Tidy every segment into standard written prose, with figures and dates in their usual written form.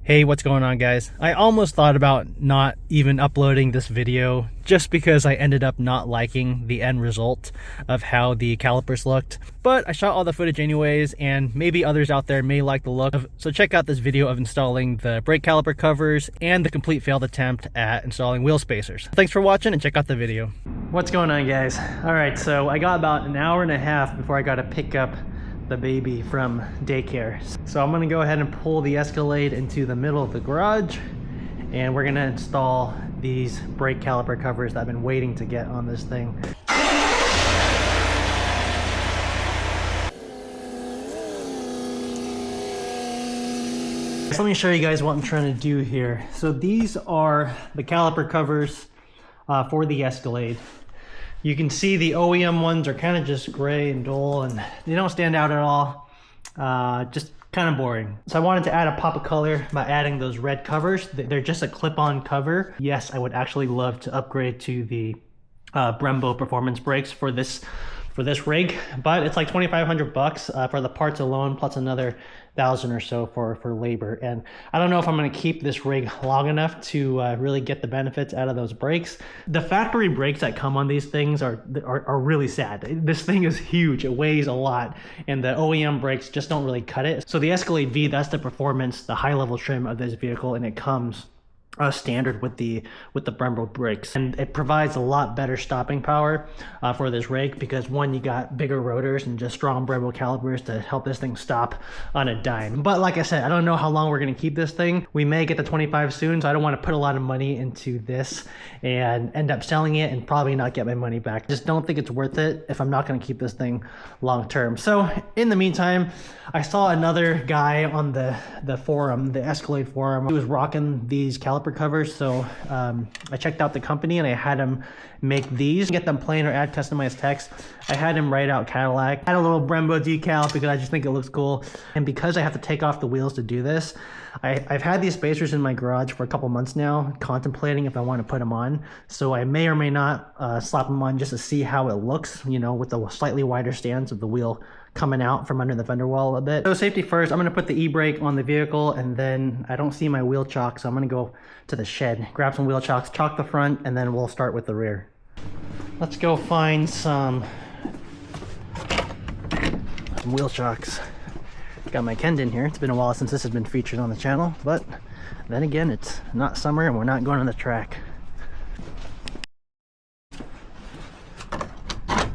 Hey, what's going on, guys? I almost thought about not even uploading this video just because I ended up not liking the end result of how the calipers looked. But I shot all the footage anyways, and maybe others out there may like the look of, so check out this video of installing the brake caliper covers and the complete failed attempt at installing wheel spacers. Thanks for watching and check out the video. What's going on, guys? All right, so I got about an hour and a half before I got to pick up the baby from daycare. So I'm gonna go ahead and pull the Escalade into the middle of the garage, and we're gonna install these brake caliper covers that I've been waiting to get on this thing. So let me show you guys what I'm trying to do here. So these are the caliper covers for the Escalade. You can see the OEM ones are kind of just gray and dull, and they don't stand out at all. Just kind of boring. So I wanted to add a pop of color by adding those red covers. They're just a clip-on cover. Yes, I would actually love to upgrade to the Brembo performance brakes for this rig, but it's like 2,500 bucks for the parts alone, plus another 1,000 or so for labor. And I don't know if I'm going to keep this rig long enough to really get the benefits out of those brakes. The factory brakes that come on these things are really sad. This thing is huge, it weighs a lot, and the OEM brakes just don't really cut it. So the Escalade V, that's the performance, the high level trim of this vehicle, and it comes standard with the Brembo brakes, and it provides a lot better stopping power for this rig, because one, you got bigger rotors and just strong Brembo calipers to help this thing stop on a dime. But like I said, I don't know how long we're going to keep this thing. We may get the 25 soon, so I don't want to put a lot of money into this and end up selling it and probably not get my money back. Just don't think it's worth it if I'm not going to keep this thing long term. So in the meantime, I saw another guy on the forum, the Escalade forum. He was rocking these caliper covers, so I checked out the company and I had him make these. Get them plain or add customized text. I had him write out Cadillac. I had a little Brembo decal because I just think it looks cool, and because I have to take off the wheels to do this, I've had these spacers in my garage for a couple months now, contemplating if I want to put them on. So I may or may not slap them on just to see how it looks, you know, with the slightly wider stance of the wheel coming out from under the fender wall a bit. So safety first, I'm going to put the e-brake on the vehicle, and then I don't see my wheel chock, so I'm going to go to the shed, grab some wheel chocks, chock the front, and then we'll start with the rear. Let's go find some wheel chocks. Got my Kendon here. It's been a while since this has been featured on the channel, but then again, it's not summer and we're not going on the track.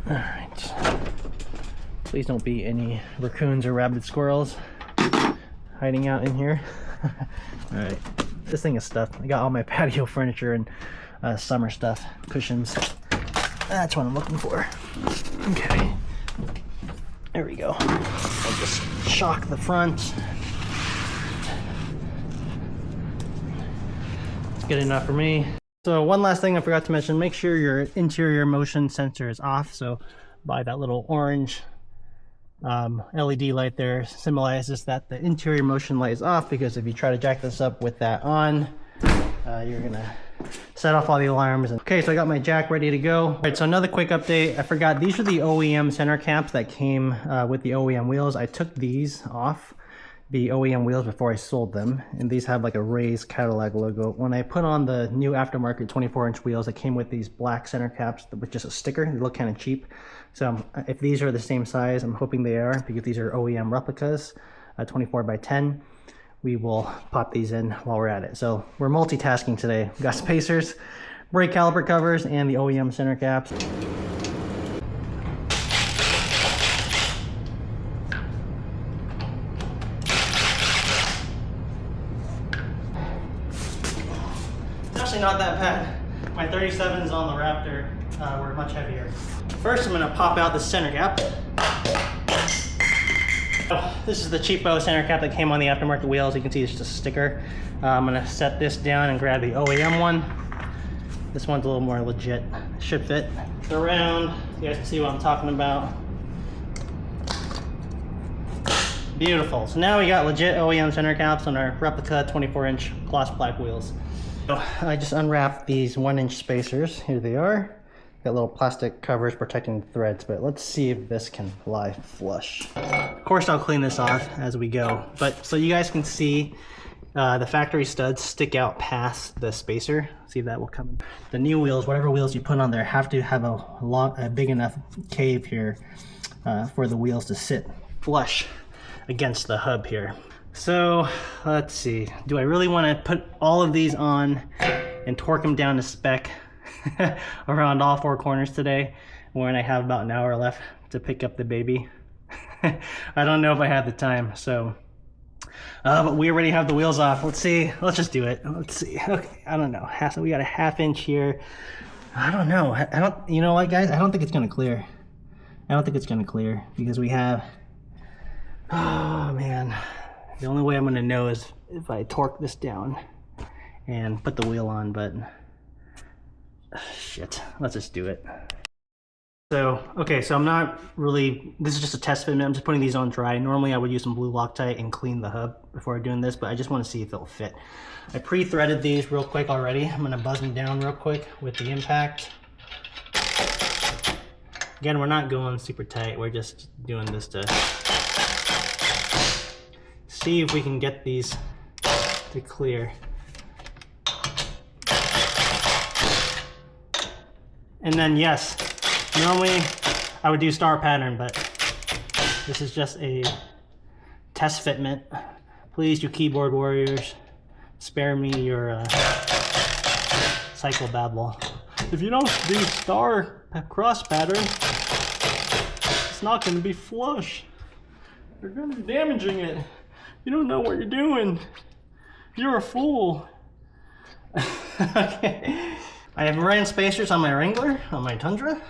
Alright. Please don't be any raccoons or rabid squirrels hiding out in here. Alright. This thing is stuffed. I got all my patio furniture and summer stuff. Cushions. That's what I'm looking for. Okay. There we go. I'll just shock the front. It's good enough for me. So one last thing I forgot to mention, make sure your interior motion sensor is off. So by that little orange LED light there symbolizes that the interior motion light is off, because if you try to jack this up with that on, you're gonna set off all the alarms. Okay, so I got my jack ready to go. All right, so another quick update. I forgot, these are the OEM center caps that came with the OEM wheels. I took these off the OEM wheels before I sold them, and these have like a raised Cadillac logo. When I put on the new aftermarket 24-inch wheels, it came with these black center caps with just a sticker. They look kind of cheap. So if these are the same size, I'm hoping they are, because these are OEM replicas, 24 by 10. We will pop these in while we're at it. So we're multitasking today. We've got spacers, brake caliper covers, and the OEM center caps. It's actually not that bad. My 37s on the Raptor were much heavier. First, I'm gonna pop out the center cap. This is the cheapo center cap that came on the aftermarket wheels. You can see it's just a sticker. I'm gonna set this down and grab the OEM one. This one's a little more legit. Should fit. Around, you guys can see what I'm talking about. Beautiful. So now we got legit OEM center caps on our replica 24-inch gloss black wheels. So I just unwrapped these 1-inch spacers. Here they are. Got little plastic covers protecting the threads, but let's see if this can lie flush. Of course, I'll clean this off as we go, but so you guys can see, The factory studs stick out past the spacer. See, that will come in. The new wheels, whatever wheels you put on there, have to have a big enough cave here for the wheels to sit flush against the hub here. So let's see, do I really want to put all of these on and torque them down to spec around all four corners today when I have about an hour left to pick up the baby? I don't know if I have the time, so but we already have the wheels off. Let's see, let's just do it. Let's see. Okay, I don't know, so we got a 1/2 inch here. I don't know, I don't, you know what guys, I don't think it's gonna clear. I don't think it's gonna clear because we have, oh man, the only way I'm gonna know is if I torque this down and put the wheel on, but shit, let's just do it. So, okay, so I'm not really, this is just a test fitment. I'm just putting these on dry. Normally I would use some blue Loctite and clean the hub before doing this, but I just want to see if it'll fit. I pre-threaded these real quick already. I'm gonna buzz them down real quick with the impact. Again, we're not going super tight. We're just doing this to see if we can get these to clear. And then yes, normally I would do star pattern, but this is just a test fitment. Please, you keyboard warriors, spare me your psychobabble. If you don't do star cross pattern, it's not going to be flush. You're going to be damaging it. You don't know what you're doing. You're a fool. Okay. I have ran spacers on my Wrangler, on my Tundra,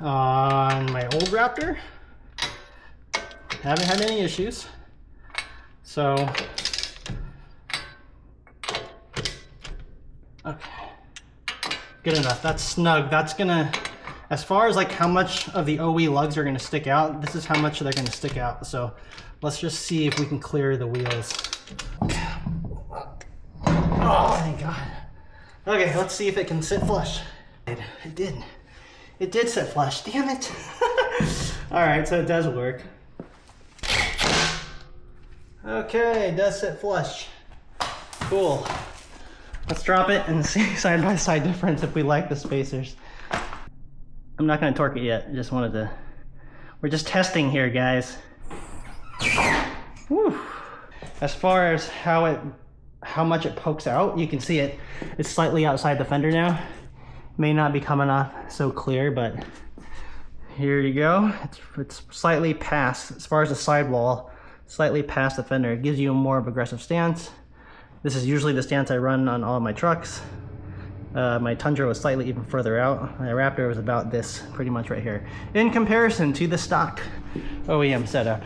on my old Raptor. Haven't had any issues. So, okay. Good enough. That's snug. That's gonna, as far as like how much of the OE lugs are gonna stick out, this is how much they're gonna stick out. So let's just see if we can clear the wheels. Oh, thank God. Okay, let's see if it can sit flush. It did. It did sit flush, damn it. All right, so it does work. Okay, it does sit flush. Cool. Let's drop it and see side by side difference if we like the spacers. I'm not gonna torque it yet, I just wanted to, we're just testing here, guys. Whew. As far as how much it pokes out, you can see it's slightly outside the fender now. May not be coming off so clear, but here you go. It's slightly past, as far as the sidewall, slightly past the fender. It gives you a more of aggressive stance. This is usually the stance I run on all of my trucks. My Tundra was slightly even further out. My Raptor was about this, pretty much right here. In comparison to the stock OEM setup,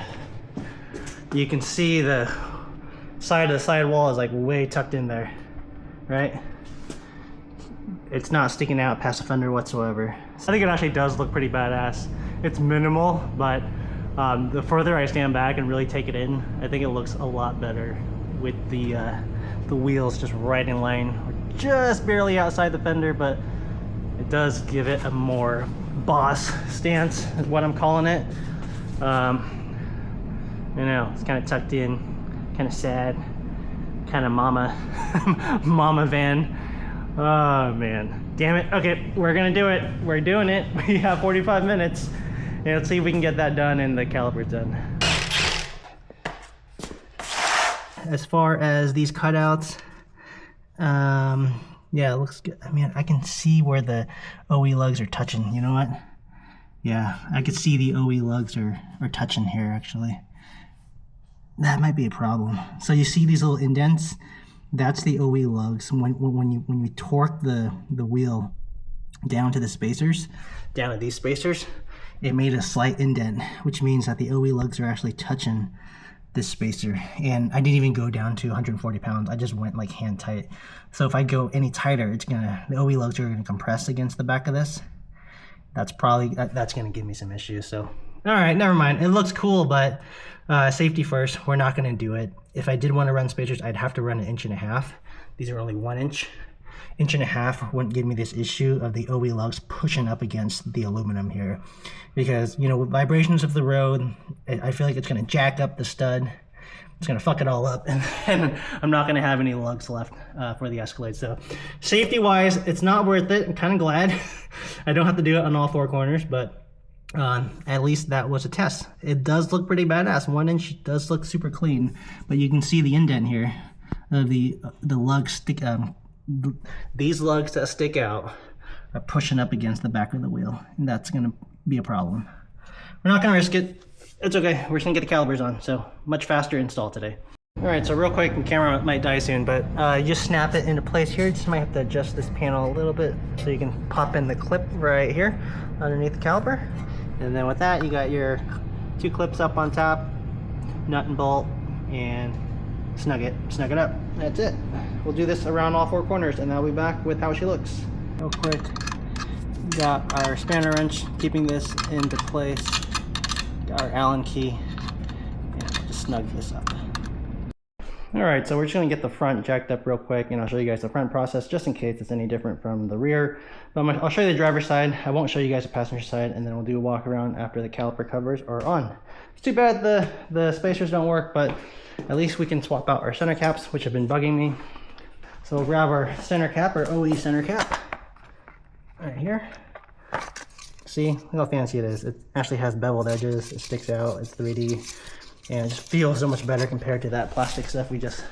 you can see the side of the sidewall is like way tucked in there, right? It's not sticking out past the fender whatsoever. So I think it actually does look pretty badass. It's minimal, but the further I stand back and really take it in, I think it looks a lot better with the wheels just right in line, or just barely outside the fender, but it does give it a more boss stance, is what I'm calling it. You know, it's kind of tucked in, kind of sad, kind of mama van. Oh man, damn it. Okay, we're gonna do it. We're doing it. We have 45 minutes. And let's see if we can get that done and the calipers done. As far as these cutouts, yeah, it looks good. I mean, I can see where the OE lugs are touching. You know what? Yeah, I could see the OE lugs are touching here actually. That might be a problem. So you see these little indents? That's the OE lugs. When you torque the wheel down to the spacers, down to these spacers, it made a slight indent, which means that the OE lugs are actually touching this spacer. And I didn't even go down to 140 pounds. I just went like hand tight. So if I go any tighter, the OE lugs are gonna compress against the back of this. That's gonna give me some issues. So, all right, never mind. It looks cool, but safety first. We're not gonna do it. If I did want to run spacers, I'd have to run 1.5 inches. These are only 1 inch. 1.5 inches wouldn't give me this issue of the OE lugs pushing up against the aluminum here. Because, you know, with vibrations of the road, I feel like it's gonna jack up the stud. it's gonna fuck it all up, and I'm not gonna have any lugs left for the Escalade. So safety wise, it's not worth it. I'm kind of glad I don't have to do it on all 4 corners, but at least that was a test. It does look pretty badass. 1 inch does look super clean, but you can see the indent here. The lugs stick. These lugs that stick out are pushing up against the back of the wheel, and that's gonna be a problem. We're not gonna risk it. It's okay. We're just gonna get the calipers on. So much faster install today. All right. So real quick, the camera might die soon, but you just snap it into place here. Just might have to adjust this panel a little bit so you can pop in the clip right here underneath the caliper. And then with that, you got your 2 clips up on top, nut and bolt, and snug it up. That's it. We'll do this around all 4 corners, and I'll be back with how she looks. Real quick, got our spanner wrench keeping this into place. Got our Allen key, and we'll just snug this up. All right, so we're just gonna get the front jacked up real quick, and I'll show you guys the front process just in case it's any different from the rear. But I'll show you the driver's side. I won't show you guys the passenger side, and then we'll do a walk around after the caliper covers are on. It's too bad the spacers don't work, but at least we can swap out our center caps, which have been bugging me. So we'll grab our center cap, our OE center cap, right here. See, look how fancy it is. It actually has beveled edges. It sticks out. It's 3D. And it just feels so much better compared to that plastic stuff we just,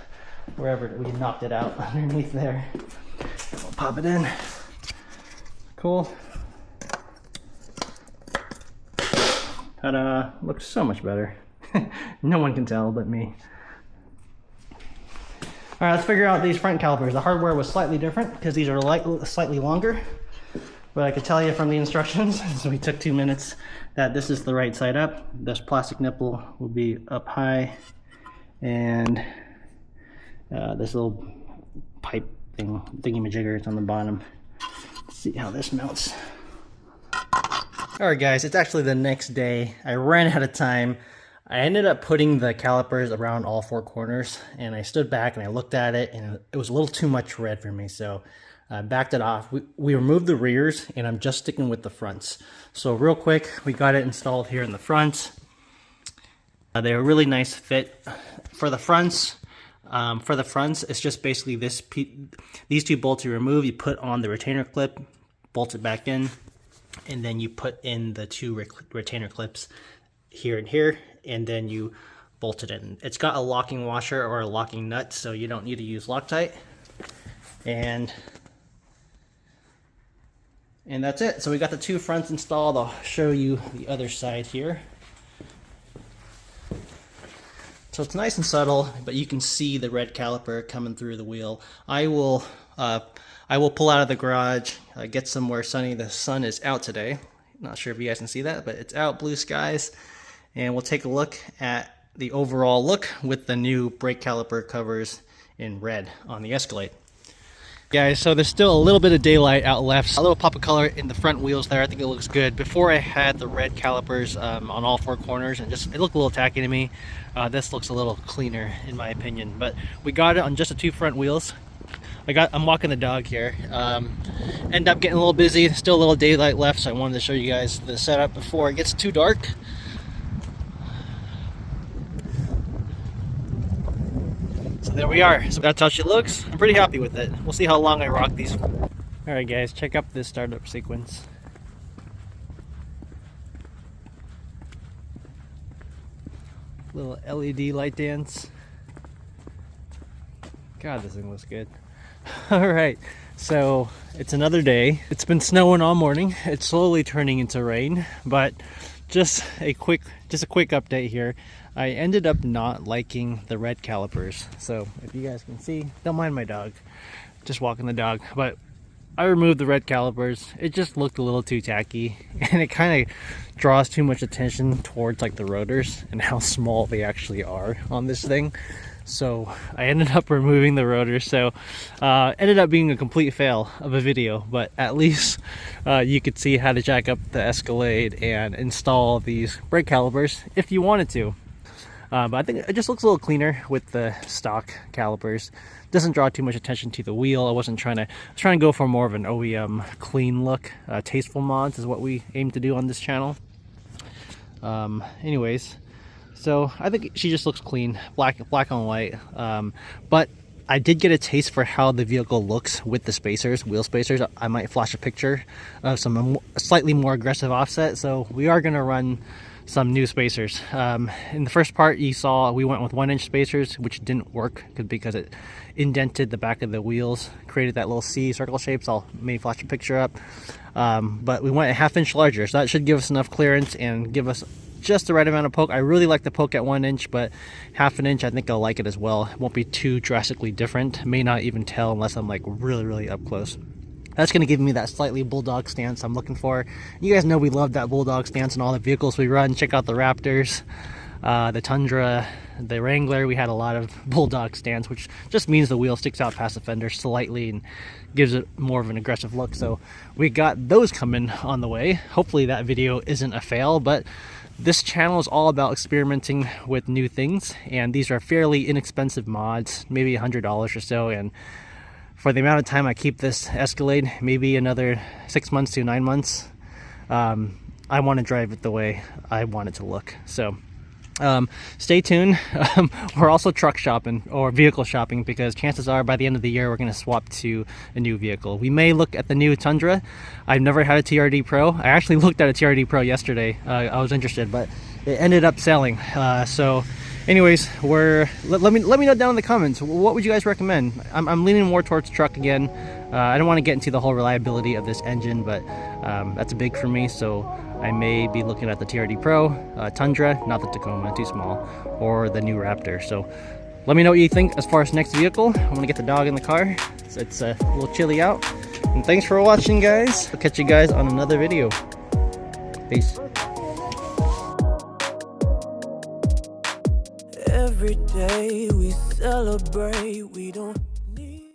wherever we knocked it out underneath there. We'll pop it in. Cool. Ta-da. Looks so much better. No one can tell but me. All right, let's figure out these front calipers. The hardware was slightly different because these are slightly longer. But I could tell you from the instructions, so we took 2 minutes, that this is the right side up. This plastic nipple will be up high, and this little pipe thing, thingy-majigger, is on the bottom. Let's see how this mounts. All right, guys, it's actually the next day. I ran out of time. I ended up putting the calipers around all 4 corners, and I stood back and I looked at it, and it was a little too much red for me, so I backed it off. We removed the rears, and I'm just sticking with the fronts. So real quick, we got it installed here in the front. They're a really nice fit. For the fronts, it's just basically these 2 bolts you remove, you put on the retainer clip, bolt it back in, and then you put in the 2 retainer clips here and here, and then you bolt it in. It's got a locking washer or a locking nut, so you don't need to use Loctite. And that's it. So we got the 2 fronts installed. I'll show you the other side here. So it's nice and subtle, but you can see the red caliper coming through the wheel. I will pull out of the garage, get somewhere sunny. The sun is out today. Not sure if you guys can see that, but it's out, blue skies. And we'll take a look at the overall look with the new brake caliper covers in red on the Escalade. Guys, so there's still a little bit of daylight out left, a little pop of color in the front wheels there. I think it looks good. Before I had the red calipers on all 4 corners, and it looked a little tacky to me. This looks a little cleaner in my opinion, but we got it on just the 2 front wheels. I'm walking the dog here. End up getting a little busy, still a little daylight left, so I wanted to show you guys the setup before it gets too dark. So there we are. So that's how she looks. I'm pretty happy with it. We'll see how long I rock these. Alright guys, check out this startup sequence. Little LED light dance. God, this thing looks good. Alright, so it's another day. It's been snowing all morning. It's slowly turning into rain, but just a quick update here. I ended up not liking the red calipers. So if you guys can see, don't mind my dog, just walking the dog, but I removed the red calipers. It just looked a little too tacky, and it kind of draws too much attention towards like the rotors and how small they actually are on this thing. So I ended up removing the rotors. So ended up being a complete fail of a video, but at least you could see how to jack up the Escalade and install these brake calipers if you wanted to. But I think it just looks a little cleaner with the stock calipers. Doesn't draw too much attention to the wheel. I was trying to go for more of an OEM clean look. Tasteful mods is what we aim to do on this channel. Anyways, So I think she just looks clean, black on white. But I did get a taste for how the vehicle looks with the spacers, wheel spacers. I might flash a picture of some slightly more aggressive offset. So we are gonna run some new spacers. In the first part you saw we went with 1-inch spacers, which didn't work because it indented the back of the wheels, created that little C circle shape. So I'll maybe flash a picture up. But we went a 1/2 inch larger, so that should give us enough clearance and give us just the right amount of poke. I really like the poke at 1 inch, but 1/2 inch I think I'll like it as well. It won't be too drastically different. May not even tell unless I'm like really up close. That's going to give me that slightly bulldog stance I'm looking for. You guys know we love that bulldog stance in all the vehicles we run. Check out the Raptors, the Tundra, the Wrangler. We had a lot of bulldog stance, which just means the wheel sticks out past the fender slightly and gives it more of an aggressive look. So we got those coming on the way. Hopefully that video isn't a fail, but this channel is all about experimenting with new things, and these are fairly inexpensive mods, maybe $100 or so. And for the amount of time I keep this Escalade, maybe another 6 months to 9 months, I want to drive it the way I want it to look. So stay tuned. We're also truck shopping or vehicle shopping, because chances are by the end of the year we're going to swap to a new vehicle. We may look at the new Tundra. I've never had a TRD Pro. I actually looked at a TRD Pro yesterday. I was interested, but it ended up selling. So anyways, let me know down in the comments, what would you guys recommend? I'm leaning more towards truck again. I don't want to get into the whole reliability of this engine, but that's big for me, so I may be looking at the TRD Pro, Tundra, not the Tacoma, too small, or the new Raptor. So let me know what you think as far as next vehicle. I'm gonna get the dog in the car. It's a little chilly out. And thanks for watching, guys. I'll catch you guys on another video. Peace. Every day we celebrate, we don't